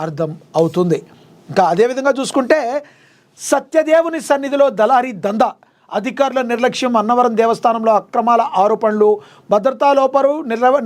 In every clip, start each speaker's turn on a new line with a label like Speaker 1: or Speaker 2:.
Speaker 1: అర్థం అవుతుంది. ఇంకా అదేవిధంగా చూసుకుంటే సత్యదేవుని సన్నిధిలో దళారీ దందా, అధికారుల నిర్లక్ష్యం, అన్నవరం దేవస్థానంలో అక్రమాల ఆరోపణలు, భద్రతా లోపాలు,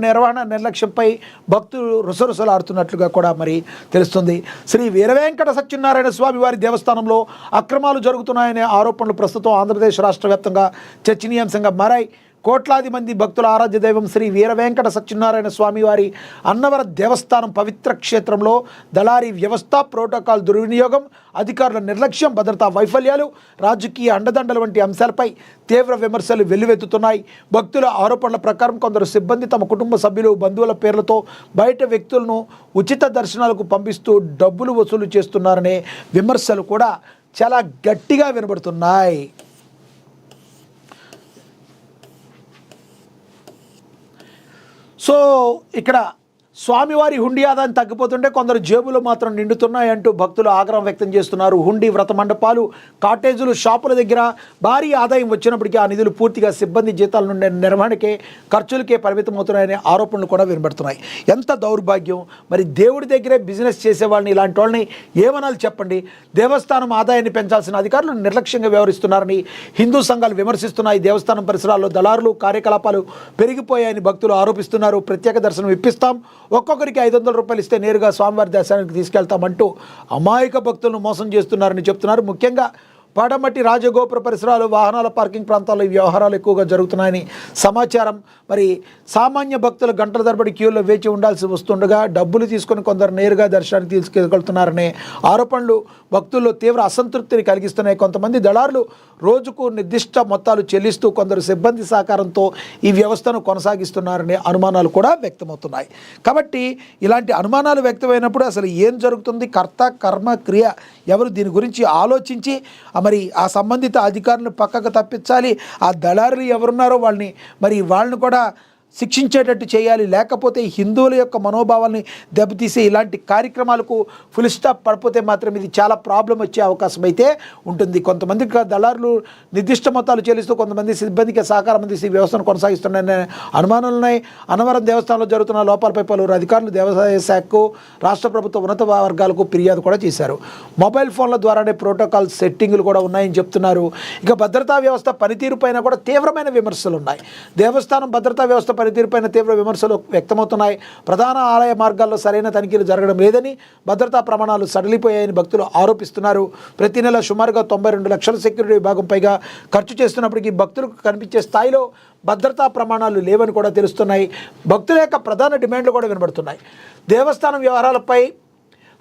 Speaker 1: నిర్వహణ నిర్లక్ష్యంపై భక్తులు రుసరుసలాడుతున్నట్లుగా కూడా మరి తెలుస్తుంది. శ్రీ వీరవేంకట సత్యనారాయణ స్వామి వారి దేవస్థానంలో అక్రమాలు జరుగుతున్నాయనే ఆరోపణలు ప్రస్తుతం ఆంధ్రప్రదేశ్ రాష్ట్ర వ్యాప్తంగా చర్చనీయాంశంగా మారాయి. కోట్లాది మంది భక్తుల ఆరాధ్య దైవం శ్రీ వీరవేంకట సత్యనారాయణ స్వామి వారి అన్నవర దేవస్థానం పవిత్ర క్షేత్రంలో దళారీ వ్యవస్థ, ప్రోటోకాల్ దుర్వినియోగం, అధికారుల నిర్లక్ష్యం, భద్రతా వైఫల్యాలు, రాజకీయ అండదండల వంటి అంశాలపై తీవ్ర విమర్శలు వెల్లువెత్తుతున్నాయి. భక్తుల ఆరోపణల ప్రకారం కొందరు సిబ్బంది తమ కుటుంబ సభ్యులు, బంధువుల పేర్లతో బయట వ్యక్తులను ఉచిత దర్శనాలకు పంపిస్తూ డబ్బులు వసూలు చేస్తున్నారనే విమర్శలు కూడా చాలా గట్టిగా వినబడుతున్నాయి. సో ఇక్కడ స్వామివారి హుండీ ఆదాయం తగ్గిపోతుంటే కొందరు జేబులు మాత్రం నిండుతున్నాయంటూ భక్తులు ఆగ్రహం వ్యక్తం చేస్తున్నారు. హుండీ, వ్రత మండపాలు, కాటేజీలు, షాపుల దగ్గర భారీ ఆదాయం వచ్చినప్పటికీ ఆ నిధులు పూర్తిగా సిబ్బంది జీతాల నుండి నిర్వహణకే, ఖర్చులకే పరిమితమవుతున్నాయనే ఆరోపణలు కూడా వినబడుతున్నాయి. ఎంత దౌర్భాగ్యం! మరి దేవుడి దగ్గరే బిజినెస్ చేసే వాళ్ళని, ఇలాంటి వాళ్ళని ఏమనాలి చెప్పండి? దేవస్థానం ఆదాయాన్ని పెంచాల్సిన అధికారులు నిర్లక్ష్యంగా వ్యవహరిస్తున్నారని హిందూ సంఘాలు విమర్శిస్తున్నాయి. దేవస్థానం పరిసరాల్లో దళారులు కార్యకలాపాలు పెరిగిపోయాయని భక్తులు ఆరోపిస్తున్నారు. ప్రత్యేక దర్శనం ఇప్పిస్తాం, ఒక్కొక్కరికి 500 రూపాయలు ఇస్తే నేరుగా స్వామివారి దర్శనానికి తీసుకెళ్తామంటూ అమాయక భక్తులను మోసం చేస్తున్నారని చెప్తున్నారు. ముఖ్యంగా పాడమట్టి రాజగోపుర పరిసరాలు, వాహనాల పార్కింగ్ ప్రాంతాల్లో ఈ వ్యవహారాలు ఎక్కువగా జరుగుతున్నాయని సమాచారం. మరి సామాన్య భక్తులు గంటల తరబడి క్యూలో వేచి ఉండాల్సి వస్తుండగా డబ్బులు తీసుకొని కొందరు నేరుగా దర్శనానికి తీసుకెళ్తున్నారనే ఆరోపణలు భక్తుల్లో తీవ్ర అసంతృప్తిని కలిగిస్తున్నాయి. కొంతమంది దళారులు రోజుకు నిర్దిష్ట మొత్తాలు చెల్లిస్తూ కొందరు సిబ్బంది సహకారంతో ఈ వ్యవస్థను కొనసాగిస్తున్నారనే అనుమానాలు కూడా వ్యక్తమవుతున్నాయి. కాబట్టి ఇలాంటి అనుమానాలు వ్యక్తమైనప్పుడు అసలు ఏం జరుగుతుంది? కర్త, కర్మ, క్రియ ఎవరు? దీని గురించి ఆలోచించి మరి ఆ సంబంధిత అధికారులను పక్కకు తప్పించాలి. ఆ దళారులు ఎవరున్నారో వాళ్ళని కూడా శిక్షించేటట్టు చేయాలి. లేకపోతే హిందువుల యొక్క మనోభావాల్ని దెబ్బతీసే ఇలాంటి కార్యక్రమాలకు ఫుల్ స్టాప్ పడిపోతే మాత్రం ఇది చాలా ప్రాబ్లం వచ్చే అవకాశం అయితే ఉంటుంది. కొంతమంది దళారులు నిర్దిష్ట మొత్తాలు చెల్లిస్తూ కొంతమంది సిబ్బందికి సహకారం అందిస్తూ వ్యవస్థను కొనసాగిస్తున్నారనే అనుమానాలు ఉన్నాయి. అన్నవరం దేవస్థానంలో జరుగుతున్న లోపాలపై పలువురు అధికారులు దేవాదాయ శాఖకు, రాష్ట్ర ప్రభుత్వ ఉన్నత వర్గాలకు ఫిర్యాదు కూడా చేశారు. మొబైల్ ఫోన్ల ద్వారానే ప్రోటోకాల్ సెట్టింగులు కూడా ఉన్నాయని చెప్తున్నారు. ఇక భద్రతా వ్యవస్థ పనితీరు పైన కూడా తీవ్రమైన విమర్శలు ఉన్నాయి. దేవస్థానం భద్రతా వ్యవస్థ పనితీరుపైన తీవ్ర విమర్శలు వ్యక్తమవుతున్నాయి. ప్రధాన ఆలయ మార్గాల్లో సరైన తనిఖీలు జరగడం లేదని, భద్రతా ప్రమాణాలు సడలిపోయాయని భక్తులు ఆరోపిస్తున్నారు. ప్రతి నెల సుమారుగా 92 లక్షల సెక్యూరిటీ విభాగం పైగా ఖర్చు చేస్తున్నప్పటికీ భక్తులకు కనిపించే స్థాయిలో భద్రతా ప్రమాణాలు లేవని కూడా తెలుస్తున్నాయి. భక్తుల యొక్క ప్రధాన డిమాండ్లు కూడా వినబడుతున్నాయి. దేవస్థానం వ్యవహారాలపై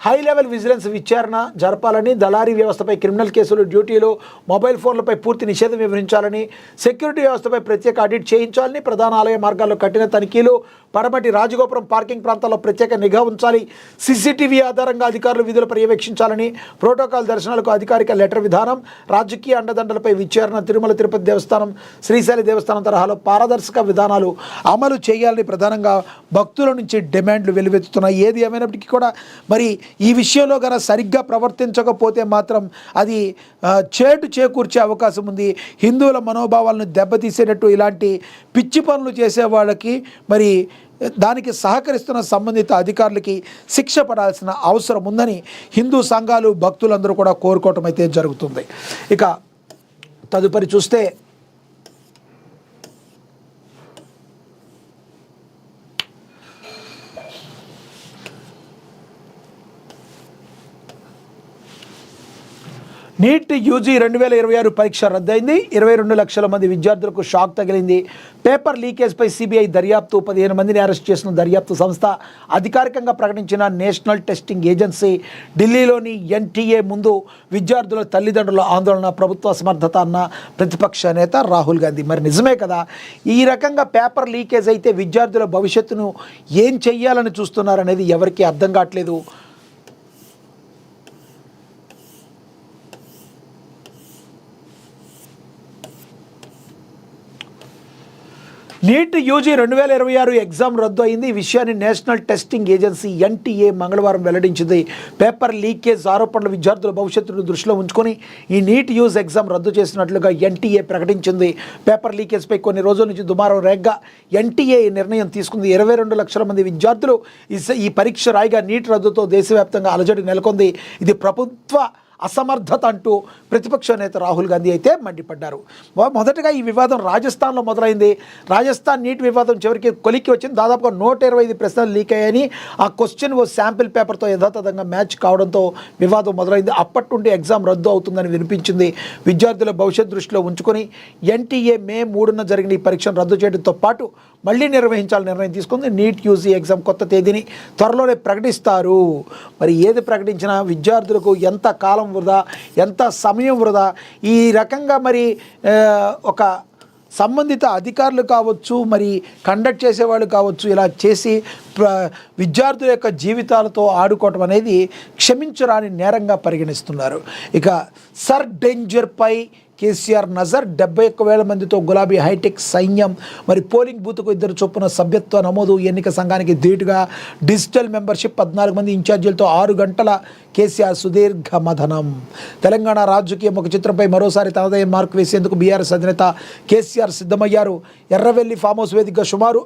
Speaker 1: హై లెవెల్ విజిలెన్స్ విచారణ జరపాలని, దళారీ వ్యవస్థపై క్రిమినల్ కేసులు, డ్యూటీలు, మొబైల్ ఫోన్లపై పూర్తి నిషేధం వివరించాలని, సెక్యూరిటీ వ్యవస్థపై ప్రత్యేక ఆడిట్ చేయించాలని, ప్రధాన ఆలయ మార్గాల్లో కఠిన తనిఖీలు, పడమటి రాజగోపురం పార్కింగ్ ప్రాంతాల్లో ప్రత్యేక నిఘా ఉంచాలి, సీసీటీవీ ఆధారంగా అధికారులు విధులు పర్యవేక్షించాలని, ప్రోటోకాల్ దర్శనాలకు అధికారిక లెటర్ విధానం, రాజకీయ అండదండలపై విచారణ, తిరుమల తిరుపతి దేవస్థానం, శ్రీశైల దేవస్థానం తరహాలో పారదర్శక విధానాలు అమలు చేయాలని ప్రధానంగా భక్తుల నుంచి డిమాండ్లు వెలువెత్తుతున్నాయి. ఏది ఏమైనప్పటికీ కూడా మరి ఈ విషయంలో కనుక సరిగ్గా ప్రవర్తించకపోతే మాత్రం అది చేటు చేకూర్చే అవకాశం ఉంది. హిందువుల మనోభావాలను దెబ్బతీసేటట్టు ఇలాంటి పిచ్చి పనులు చేసే వాళ్ళకి మరి దానికి సహకరిస్తున్న సంబంధిత అధికారులకి శిక్ష పడాల్సిన అవసరం ఉందని హిందూ సంఘాలు, భక్తులందరూ కూడా కోరుకోవటం అయితే జరుగుతుంది. ఇక తదుపరి చూస్తే నీట్ యూజీ 2026 పరీక్ష రద్దయింది. 22 లక్షల మంది విద్యార్థులకు షాక్ తగిలింది. పేపర్ లీకేజ్పై సిబిఐ దర్యాప్తు, 15 మందిని అరెస్ట్ చేసిన దర్యాప్తు సంస్థ అధికారికంగా ప్రకటించిన నేషనల్ టెస్టింగ్ ఏజెన్సీ ఢిల్లీలోని ఎన్టీఏ ముందు విద్యార్థుల తల్లిదండ్రుల ఆందోళన, ప్రభుత్వ అసమర్థత అన్న ప్రతిపక్ష నేత రాహుల్ గాంధీ. మరి నిజమే కదా, ఈ రకంగా పేపర్ లీకేజ్ అయితే విద్యార్థుల భవిష్యత్తును ఏం చెయ్యాలని చూస్తున్నారనేది ఎవరికీ అర్థం కావట్లేదు. నీట్ యూజీ 2026 ఎగ్జామ్ రద్దు అయింది. ఈ విషయాన్ని నేషనల్ టెస్టింగ్ ఏజెన్సీ ఎన్టీఏ మంగళవారం వెల్లడించింది. పేపర్ లీకేజ్ ఆరోపణలు విద్యార్థుల భవిష్యత్తును దృష్టిలో ఉంచుకొని ఈ నీట్ యూజ్ ఎగ్జామ్ రద్దు చేసినట్లుగా ఎన్టీఏ ప్రకటించింది. పేపర్ లీకేజ్పై కొన్ని రోజుల నుంచి దుమారం రేగ్గా ఎన్టీఏ ఈ నిర్ణయం తీసుకుంది. 22 లక్షల మంది విద్యార్థులు ఈ పరీక్ష రాయిగా నీట్ రద్దుతో దేశవ్యాప్తంగా అలజడి నెలకొంది. ఇది ప్రభుత్వ అసమర్థత అంటూ ప్రతిపక్ష నేత రాహుల్ గాంధీ అయితే మండిపడ్డారు. మొదటగా ఈ వివాదం రాజస్థాన్లో మొదలైంది. రాజస్థాన్ నీట్ వివాదం చివరికి కొలిక్కి వచ్చింది. దాదాపుగా 125 ప్రశ్నలు లీక్ అయ్యాయని ఆ క్వశ్చన్ ఓ శాంపిల్ పేపర్తో యథాతథంగా మ్యాచ్ కావడంతో వివాదం మొదలైంది. అప్పటి నుండి ఎగ్జామ్ రద్దు అవుతుందని వినిపించింది. విద్యార్థుల భవిష్యత్ దృష్టిలో ఉంచుకొని ఎన్టీఏ మే 3న జరిగిన ఈ పరీక్షను రద్దు చేయడంతో పాటు మళ్ళీ నిర్వహించాలని నిర్ణయం తీసుకుంది. నీట్ యూజీ ఎగ్జామ్ కొత్త తేదీని త్వరలోనే ప్రకటిస్తారు. మరి ఏది ప్రకటించినా విద్యార్థులకు ఎంత కాలం వృధా, ఎంత సమయం వృధా. ఈ రకంగా మరి ఒక సంబంధిత అధికారులు కావచ్చు, మరి కండక్ట్ చేసేవాళ్ళు కావచ్చు, ఇలా చేసి విద్యార్థుల యొక్క జీవితాలతో ఆడుకోవటం అనేది క్షమించరాని నేరంగా పరిగణిస్తున్నారు. ఇక సర్ డేంజర్పై కేసీఆర్ నజర్. 71,000 మందితో గులాబీ హైటెక్ సైన్యం. మరి పోలింగ్ బూత్కు 2 చొప్పున సభ్యత్వ నమోదు. ఎన్నిక సంఘానికి ధీటుగా డిజిటల్ మెంబర్షిప్. 14 మంది ఇన్ఛార్జీలతో 6 గంటల కేసీఆర్ సుదీర్ఘ మథనం. తెలంగాణ రాజకీయం ఒక చిత్రంపై మరోసారి తనదైన మార్కు వేసేందుకు బీఆర్ఎస్ అధినేత కేసీఆర్ సిద్ధమయ్యారు. ఎర్రవెల్లి ఫామ్ హౌస్ వేదికగా సుమారు